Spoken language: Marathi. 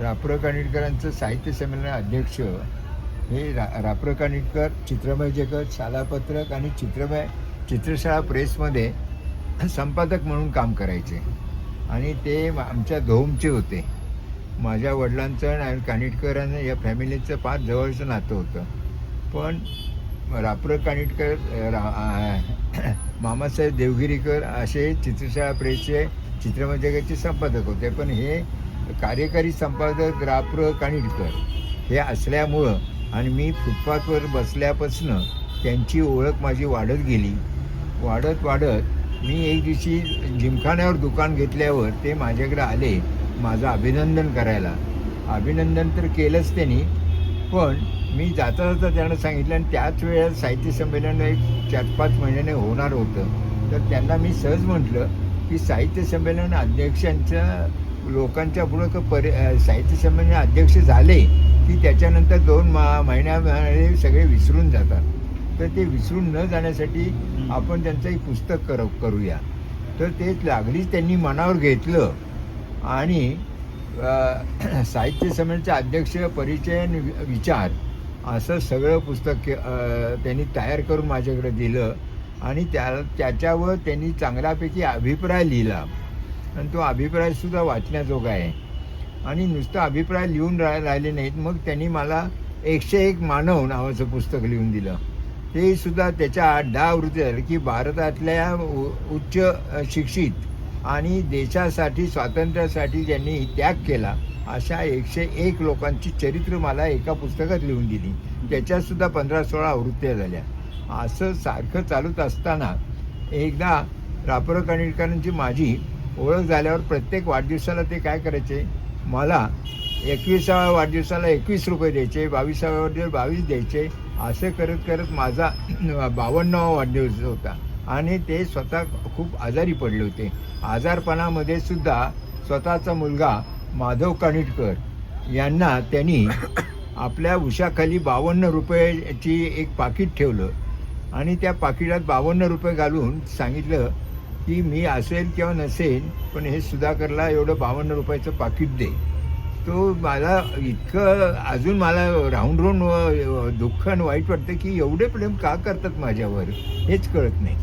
रा. कानिटकरांचं साहित्य संमेलन अध्यक्ष हे रा. कानिटकर, चित्रमय जगत, शालापत्रक आणि चित्रशाळा प्रेसमध्ये संपादक म्हणून काम करायचे आणि ते आमच्या धोमचे होते. माझ्या वडिलांचं आणि कानिटकरांना या फॅमिलीचं फार जवळचं नातं होतं. पण रा. कानिटकर, मामासाहेब देवगिरीकर असे चित्रशाळा प्रेसचे चित्रमय जगतचे संपादक होते. पण हे कार्यकारी संपादक रा. कानिटकर हे असल्यामुळं आणि मी फुटपाथवर बसल्यापासून त्यांची ओळख माझी वाढत गेली. वाढत मी एक दिवशी जिमखान्यावर दुकान घेतल्यावर ते माझ्याकडे आले माझं अभिनंदन करायला. अभिनंदन तर केलंच त्यांनी, पण मी जाता त्यांना सांगितलं आणि त्याच वेळेला साहित्य संमेलन एक 4-5 महिन्याने होणार होतं. तर त्यांना मी सहज म्हटलं की साहित्य संमेलन अध्यक्षांच्या लोकांच्या पुढं साहित्य संमेलन अध्यक्ष झाले की त्याच्यानंतर 2 महिन्यामध्ये सगळे विसरून जातात. तर ते विसरून न जाण्यासाठी आपण त्यांचं एक पुस्तक करूया. तर ते लागलीच त्यांनी मनावर घेतलं आणि साहित्य संमेलनाचे अध्यक्ष, परिचय आणि विचार असं सगळं पुस्तक त्यांनी तयार करून माझ्याकडे दिलं आणि त्याच्यावर त्यांनी चांगल्यापैकी अभिप्राय लिहिला आणि तो अभिप्रायसुद्धा वाचण्याजोगा आहे. आणि नुसतं अभिप्राय लिहून राहिले नाहीत, मग त्यांनी मला 101 मानव नावाचं पुस्तक लिहून दिलं. ते सुद्धा त्याच्या 10 आवृत्ती झाली की भारतातल्या उच्च शिक्षित आणि देशासाठी, स्वातंत्र्यासाठी ज्यांनी त्याग केला अशा 101 लोकांची चरित्र मला एका पुस्तकात लिहून दिली. त्याच्यातसुद्धा 15-16 आवृत्त्या झाल्या. असं सारखं चालूच असताना एकदा रा. कानिटकरांची माझी ओळख झाल्यावर प्रत्येक वाढदिवसाला ते काय करायचे, मला 21व्या वाढदिवसाला 21 रुपये द्यायचे, 22व्या वाढदिवसाला 22 द्यायचे. असं करत माझा 52वा वाढदिवस होता आणि ते स्वतः खूप आजारी पडले होते. आजारपणामध्ये सुद्धा स्वतःचा मुलगा माधव कानिटकर यांना त्यांनी आपल्या उशाखाली 52 रुपयाची एक पाकिट ठेवलं आणि त्या पाकिटात 52 रुपये घालून सांगितलं की मी असेल किंवा नसेल पण हे सुधाकरला एवढं 52 रुपयाचं पाकिट दे. तो मला इतकं अजून मला राहून दुःख आणि वाईट वाटतं की एवढे प्रेम का करतात माझ्यावर हेच कळत नाही.